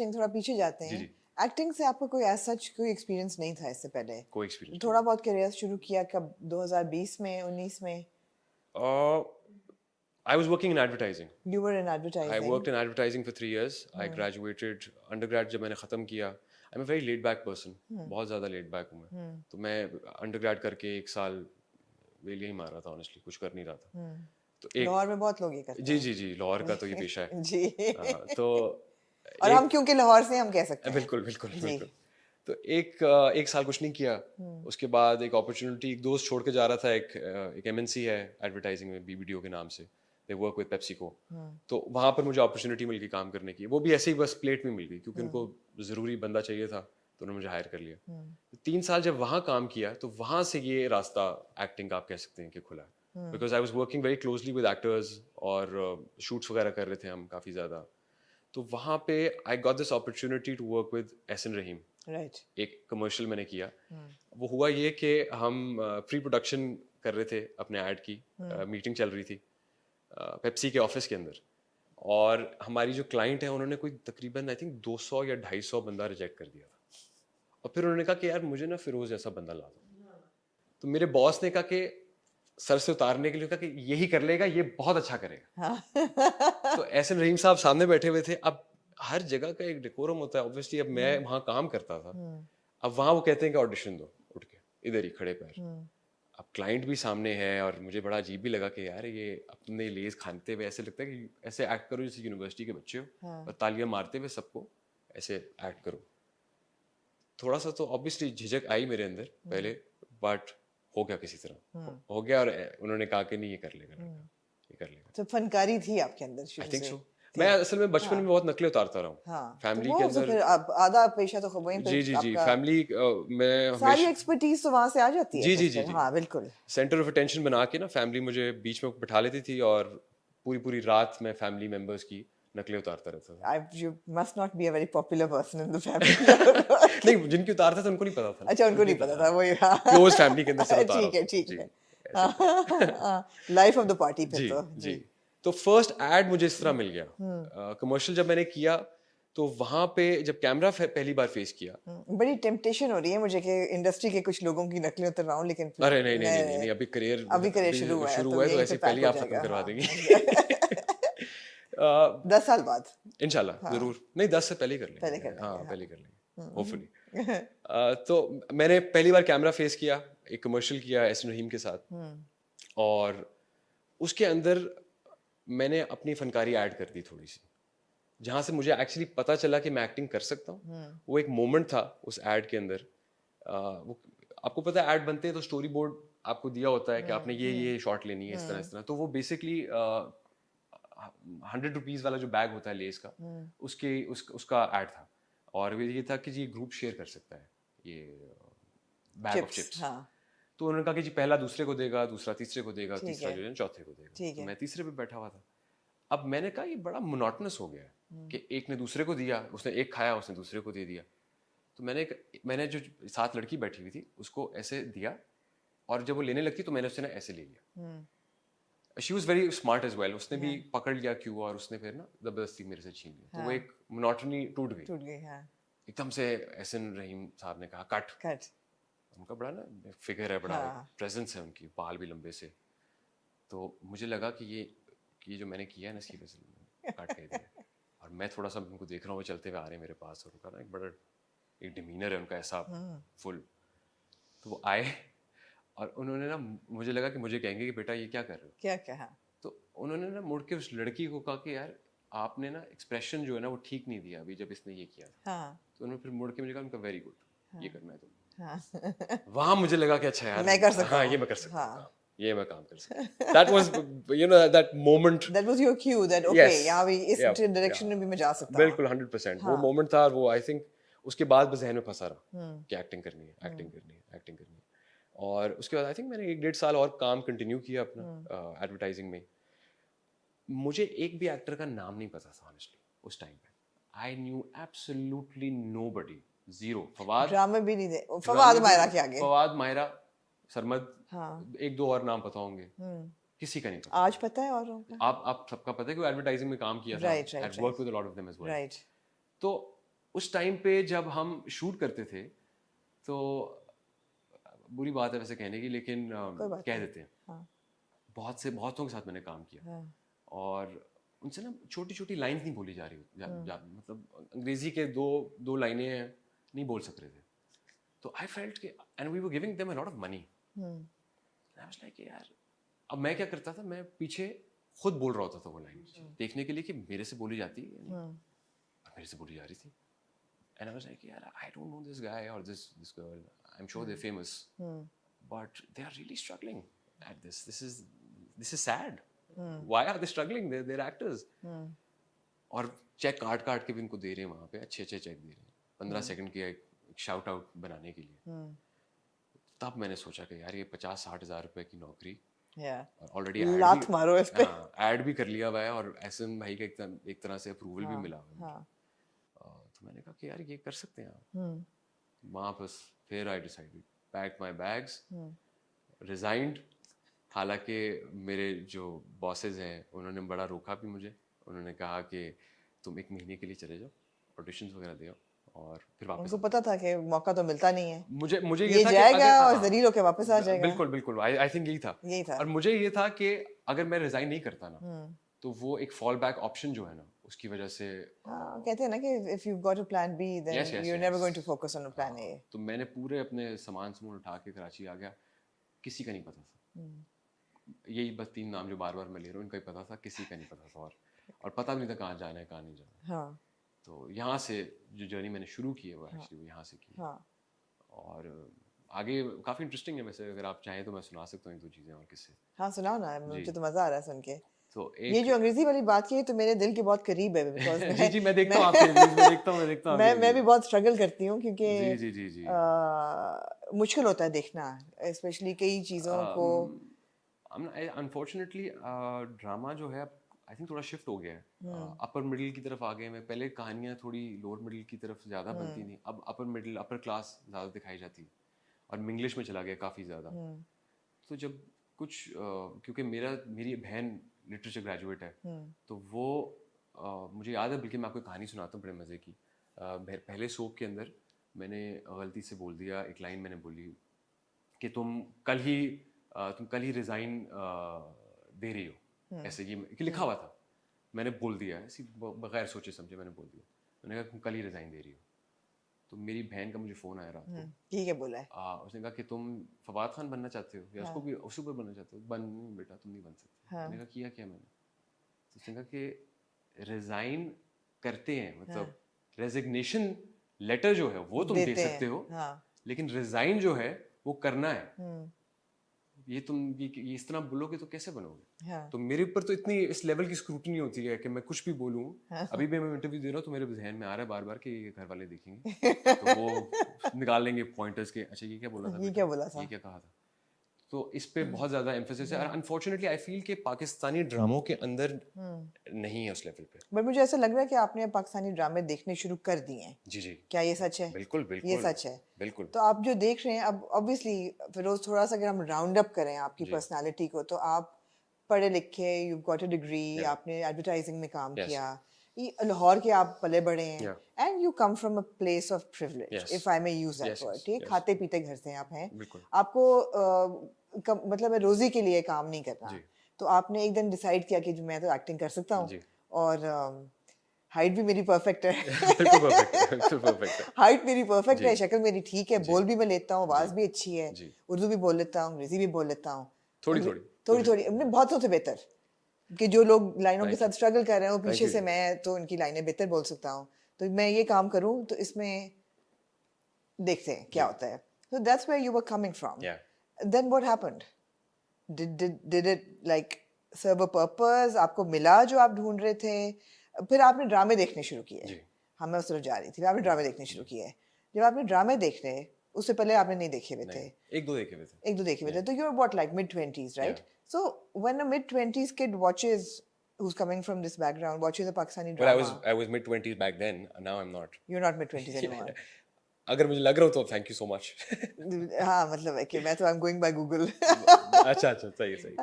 थोड़ा पीछे जाते जी हैं। जी एक्टिंग से आपका कोई ऐसा सच कोई एक्सपीरियंस नहीं था इससे पहले? कोई एक्सपीरियंस थोड़ा बहुत करियर शुरू किया कब, 2020 में, 19 में? I was working in advertising you were in I advertising. worked in advertising for 3 years. I graduated undergrad जब मैंने ख़त्म किया. I'm a very laid back person. बहुत ज़्यादा laid back हूँ मैं. तो मैं undergrad करके 1 साल वेलिया ही मार रहा था honestly, कुछ कर नहीं रहा था. तो एक लाहौर में बहुत लोग ये करते जी हैं। जी जी लाहौर का तो ये पेशा है. जी। तो और हम एक क्योंकि लाहौर से हम कह सकते हैं। बिल्कुल बिल्कुल जी। बिल्कुल. तो एक साल कुछ नहीं किया. उसके बाद एक अपॉर्चुनिटी एक दोस्त छोड़ के जा रहा था. एक एमएनसी है एडवर्टाइजिंग में बीबीडीओ के नाम से. They work with PepsiCo. तो वहां पर मुझे अपॉर्चुनिटी मिल गई काम करने की. वो भी ऐसे ही बस प्लेट में मिल गई क्योंकि उनको ज़रूरी बंदा चाहिए था तो उन्होंने मुझे हायर कर लिया. 3 साल जब वहाँ काम किया तो वहाँ से ये रास्ता एक्टिंग का आप कह सकते हैं कि खुला. Because I was working very closely with actors और शूट्स वगैरह कर रहे थे हम काफ़ी ज़्यादा. तो वहाँ पे I got this opportunity to work with Ehsan Rahim. Right. एक कमर्शियल मैंने किया. वो हुआ ये कि हम प्री प्रोडक्शन कर रहे थे अपने ऐड की. मीटिंग चल रही थी पेप्सी के ऑफिस के अंदर. और हमारी जो क्लाइंट है उन्होंने कोई तकरीबन आई थिंक 200 या 250 बंदा रिजेक्ट कर दिया था. और फिर उन्होंने कहा कि यार मुझे ना फिरोज जैसा बंदा ला दो. तो मेरे बॉस ने कहा कि सर से उतारने के लिए कहा कि यही कर लेगा, ये बहुत अच्छा करेगा. तो एहसन रहीम साहब सामने बैठे हुए थे. अब हर जगह का एक डेकोरम होता है ऑब्वियसली. अब मैं वहाँ काम करता था. अब वहाँ वो कहते हैं कि ऑडिशन दो उठ के इधर ही खड़े पैर. अब क्लाइंट भी सामने है और मुझे बड़ा अजीब भी लगा कि यार ये अपने लेज खानते हुए ऐसे लगता है कि ऐसे एक्ट करो जैसे यूनिवर्सिटी के बच्चे हो और तालियां मारते हुए सबको ऐसे एक्ट करो. थोड़ा सा तो ऑब्वियसली झिझक आई मेरे अंदर पहले. बट हो गया किसी तरह हो गया. और उन्होंने कहा कि नहीं ये कर लेगा लड़का, ये कर लेगा. तो फनकारी थी आपके अंदर आई शुरू थिंक से? सो. थी। मैं असल में बचपन में बहुत नकलें उतारता रहा हूँ हाँ, तो फैमिली वो के तो अंदर. फिर अब आधा पेशा तो वहीं पे जी जी जी आपका फैमिली में सारी हमेशा एक्सपर्टीज तो वहां से आ जाती है जी जी फिर जी जी हाँ बिल्कुल। सेंटर ऑफ अटेंशन बना के ना फैमिली मुझे बीच में बिठा लेती थी और पूरी पूरी रात में फैमिली मेंबर्स की नकलें उतारता रहता था. You must not be a very popular person in the family. नहीं जिनकी उतारता था उनको नहीं पता था ना. अच्छा, उनको नहीं पता था वही। हाँ। क्लोज फैमिली के अंदर सिर्फ उतारा ठीक है था. ठीक जी है। ऐसे थे. लाइफ ऑफ द पार्टी फिर जी तो। जी. जी। तो फर्स्ट एड मुझे इस तरह मिल गया. कमर्शियल जब मैंने किया तो वहां पे जब कैमरा पहली बार फेस किया. बड़ी टेम्पटेशन हो रही है मुझे कि इंडस्ट्री के कुछ लोगों की नकलें उतरवाऊं, लेकिन फिर अरे नहीं नहीं नहीं नहीं, नहीं अभी करियर अभी करियर शुरू हुआ है शुरू तो हुआ है तो यहीं पे ऐसे पैक पहले हो आप खत्म जाएगा। करवा हाँ। देंगे. 10 साल बाद इंशाल्लाह जरूर. नहीं 10 से पहले कर पहले लेंगे. कर हाँ लेंगे। पहले कर लेंगे होपफुली. तो मैंने पहली बार कैमरा फेस किया. एक कमर्शियल किया एहसन रहीम के साथ. और उसके अंदर मैंने अपनी फनकारी ऐड कर दी थोड़ी सी जहाँ से मुझे एक्चुअली पता चला कि मैं एक्टिंग कर सकता हूँ. वो एक मोमेंट था उस ऐड के अंदर. वो आपको पता है ऐड बनते हैं तो स्टोरी बोर्ड आपको दिया होता है कि आपने ये शॉट लेनी है इस तरह. तो वो बेसिकली 100 रुपीज़ वाला जो बैग होता है लेस का उसका ऐड था. और ये था कि जी ग्रुप शेयर कर सकता है ये बैग ऑफ चिप्स. हाँ तो उन्होंने कहा कि जी पहला दूसरे को देगा, दूसरा तीसरे को देगा, ठीक तीसरा है। जो है चौथे को देगा. ठीक तो है। मैं तीसरे पे बैठा हुआ था. अब मैंने कहा ये बड़ा मोनोटोनस हो गया है कि एक ने दूसरे को दिया, उसने एक खाया, उसने दूसरे को दे दिया. तो मैंने जो साथ लड़की बैठी हुई थी उसको ऐसे दिया और जब वो लेने लगती तो मैंने उससे ना ऐसे ले लिया. She was very smart as well. उसने भी पकड़ लिया क्यों और उसने फिर ना जबरदस्ती मेरे से छीन लिया. तो वो एक मोनोटनी टूट गई. हाँ। एकदम से एहसन रहीम साहब ने कहा कट. कट। उनका बड़ा ना फिगर है, बड़ा प्रेजेंस है उनकी, बाल भी लंबे से. तो मुझे लगा कि ये जो मैंने किया है ना इसकी वजह से काट के दिया. और मैं थोड़ा सा उनको देख रहा हूँ वो चलते हुए आ रहे हैं मेरे पास. और उनका ना एक बड़ा एक डिमीनर है उनका ऐसा फुल. तो वो आए और उन्होंने ना मुझे लगा कि मुझे कहेंगे कि बेटा ये क्या कर रहे हो. क्या कहा? तो उन्होंने ना मुड़ के उस लड़की को कहा कि यार आपने ना एक्सप्रेशन जो है ना वो ठीक नहीं दिया अभी जब इसने ये किया था. तो उन्होंने फिर मुड़ के मुझे कहा उनका वेरी गुड, ये करना है तुम. वहां मुझे लगा कि अच्छा यार मैं कर सकता हूँ. ये मैं कर सकता हूँ. ये मैं काम कर सकता. That was that moment. That was your cue that okay यहाँ भी इस डायरेक्शन में भी मैं जा सकता हूँ. बिल्कुल 100%. वो मोमेंट था. वो आई थिंक उसके बाद बस जहन में फंसा रहा कि एक्टिंग करनी है, एक्टिंग करनी है, एक्टिंग करनी है. और उसके बाद आई थिंक मैंने 1-1.5 साल और काम कंटिन्यू किया अपना एडवर्टाइजिंग में. मुझे एक भी एक्टर का नाम नहीं पता था ऑनेस्टली उस टाइम पे. I knew absolutely nobody. Zero. Fawad ड्रामे भी नहीं थे. फवाद मायरा के आगे. फवाद मायरा सरमद. एक दो और नाम पता होंगे. किसी का नहीं पता. आज पता है और आप सबका पता है कि एडवर्टाइजिंग में काम किया था. Right. I've worked with a lot of them as well. Right. तो उस टाइम पे जब हम शूट करते थे तो बुरी बात है वैसे कहने की, लेकिन कोई बात कह नहीं। देते हैं, हाँ बहुतों के साथ मैंने काम किया हाँ और उनसे ना छोटी छोटी लाइंस नहीं बोली जा रही मतलब अंग्रेजी के दो लाइनें हैं, नहीं बोल सक रहे थे। तो आई फेल्ट कि and we were giving them a lot of money, I was like यार, अब मैं क्या करता था, मैं पीछे खुद बोल रहा होता था वो लाइन देखने के लिए कि मेरे से बोली जाती है या नहीं, और मेरे से बोली जा रही थी। एंड आई वाज लाइक यार, I don't know this guy और this girl, I am sure they are famous but they are really struggling at this is sad, why are they struggling, they are actors. और cheque काट के भी उनको दे रहे हैं वहाँ पे, अच्छे चेक दे रहे हैं 15 सेकंड के एक शाउट आउट बनाने के लिए। तब मैंने सोचा कि यार ये 50-60 हज़ार रुपए की नौकरी, और ऑलरेडी लात मारो इस पे। ऐड भी कर लिया हुआ है और एसएम भाई का एक तरह से अप्रूवल भी मिला हुआ है। तो मैंने कहा कि यार ये कर सकते हैं आप। वापस फिर I decided, pack my bags, resigned. हालांकि मेरे जो बॉसेस हैं उन्होंने बड़ा रोका भी मुझे, उन्होंने कहा कि तुम 1 महीने के लिए चले जाओ, ऑडिशंस वगैरह दे आओ और फिर वापस। उनको पता था कि मौका तो मिलता नहीं है, मुझे ये था जाएगा कि और जलील होके वापस आ जाएगा। बिल्कुल आई थिंक यही था। और मुझे ये था कि अगर मैं रिजाइन नहीं करता ना तो वो एक फॉल बैक ऑप्शन जो है ना, उसकी वजह से कहते हैं ना कि if you got a plan B then you are never going to focus on a plan A. तो मैंने पूरे अपने सामान उठा के कराची आ गया, किसी का नहीं पता था। यही बस 3 नाम जो बार बार मैं ले रहा हूँ, इनका ही पता था, किसी का नहीं पता था। और पता भी नहीं था कहाँ जाना है कहाँ नहीं जाना। हाँ। तो यहाँ से जो जर्नी मैंने शुरू की है वो एक्चुअली यहाँ से की। हाँ। और आगे काफ़ी इंटरेस्टिंग है वैसे, अगर आप चाहें तो मैं सुना सकता हूँ 1-2 चीज़ें और किससे। हाँ सुनाओ ना, मुझे तो मज़ा आ रहा है सुन के। तो ये जो अंग्रेजी वाली बात की है तो मेरे दिल के बहुत करीब है, बिकॉज जी मैं देखता हूँ आपके रिव्यूज, मैं देखता हूँ मैं भी बहुत स्ट्रगल करती हूँ क्योंकि जी मुश्किल होता है देखना, स्पेशली कई चीज़ों को। अनफॉर्चुनेटली ड्रामा जो है आई थिंक थोड़ा शिफ्ट हो गया है, अपर मिडिल की तरफ आ गए हैं। पहले कहानियाँ थोड़ी लोअर मिडिल की तरफ ज़्यादा बनती थी, अब अपर मिडिल अपर क्लास ज़्यादा दिखाई जाती है और इंग्लिश में चला गया काफ़ी ज़्यादा। तो जब कुछ क्योंकि मेरी बहन लिटरेचर ग्रेजुएट है, तो वो मुझे याद है, बल्कि मैं आपको कहानी सुनाता हूँ बड़े मज़े की। पहले सोप के अंदर मैंने गलती से बोल दिया, एक लाइन मैंने बोली कि तुम कल ही रिज़ाइन दे रही हो, ऐसे ये लिखा हुआ था, मैंने बोल दिया ऐसे बगैर सोचे समझे मैंने बोल दिया। मैंने कहा तुम कल ही रिज़ाइन दे रही हो। तो मेरी बहन का मुझे फ़ोन आया रात को, ठीक है बोला है, उसने कहा कि तुम फवाद खान बनना चाहते हो या उसको भी बनना चाहते हो। नहीं बेटा तुम नहीं बन सकते। मैंने कहा किया क्या मैंने? तो उसने कहा कि रिज़ाइन करते हैं, मतलब रेजिग्नेशन लेटर जो है वो तुम दे सकते हो, लेकिन रिज़ाइन जो है वो करना है। ये तुम ये इस तरह बोलोगे तो कैसे बनोगे? तो मेरे ऊपर तो इतनी इस लेवल की स्क्रूटनी होती है कि मैं कुछ भी बोलूं। अभी भी मैं इंटरव्यू दे रहा हूँ तो मेरे ध्यान में आ रहा है बार बार कि ये घर वाले देखेंगे तो वो निकाल लेंगे पॉइंटर्स के, अच्छा ये क्या बोला था, ये क्या बोला था, ये क्या कहा था। तो इस पे बहुत ज्यादा एम्फेसिस है। अनफॉर्चुनेटली आई फील कि पाकिस्तानी ड्रामों के अंदर नहीं है उस लेवल पे। बट मुझे ऐसा लग रहा है कि आपने पाकिस्तानी ड्रामे देखने शुरू कर दिए हैं। जी क्या ये सच है? बिल्कुल ये सच है बिल्कुल। तो आप जो देख रहे हैं, अब ऑब्वियसली फिरोज, थोड़ा सा अगर हम राउंड अप करें आपकी पर्सनालिटी को, तो आप पढ़े लिखे, यू गॉट अ डिग्री, आपने एडवर्टाइजिंग में काम किया, लाहौर के आप पले बड़े हैं, and you come from a place of privilege, if I may use that word, ठीक, खाते पीते घर से आप हैं, आपको मतलब रोजी के लिए काम नहीं करना, तो आपने एक दिन डिसाइड किया कि मैं तो एक्टिंग कर सकता हूँ, और हाइट भी मेरी परफेक्ट है हाइट मेरी परफेक्ट है, शक्ल मेरी ठीक है, बोल भी मैं लेता हूँ, आवाज भी अच्छी है, उर्दू भी बोल लेता हूँ, अंग्रेजी भी बोल लेता हूँ, थोड़ी बहुत से बेहतर कि जो लोग लाइनों के साथ स्ट्रगल कर रहे हैं, पीछे से मैं तो इनकी लाइनें बेहतर बोल सकता हूँ, तो मैं ये काम करूँ, तो इसमें देखते हैं क्या होता है। So that's where you were coming from. Then what happened? Did it like serve a purpose? आपको मिला जो आप ढूंढ रहे थे? फिर आपने ड्रामे देखने शुरू किए। हाँ, मैं उस तरफ जा रही थी। आपने ड्रामे देखने शुरू किए। जब आपने ड्रामे देख रहे, उससे पहले आपने नहीं देखे हुए थे। एक दो देखे हुए थे। तो you're what, like mid-20s, right? So when a mid-20s kid watches, who's coming from this background, watches a Pakistani drama. Well, I was mid-20s back then. Now I'm not. You're not mid-20s anymore. अगर मुझे लग रहा हो तो thank you so much. हाँ, मतलब है कि मैं तो I'm going by Google. अच्छा सही।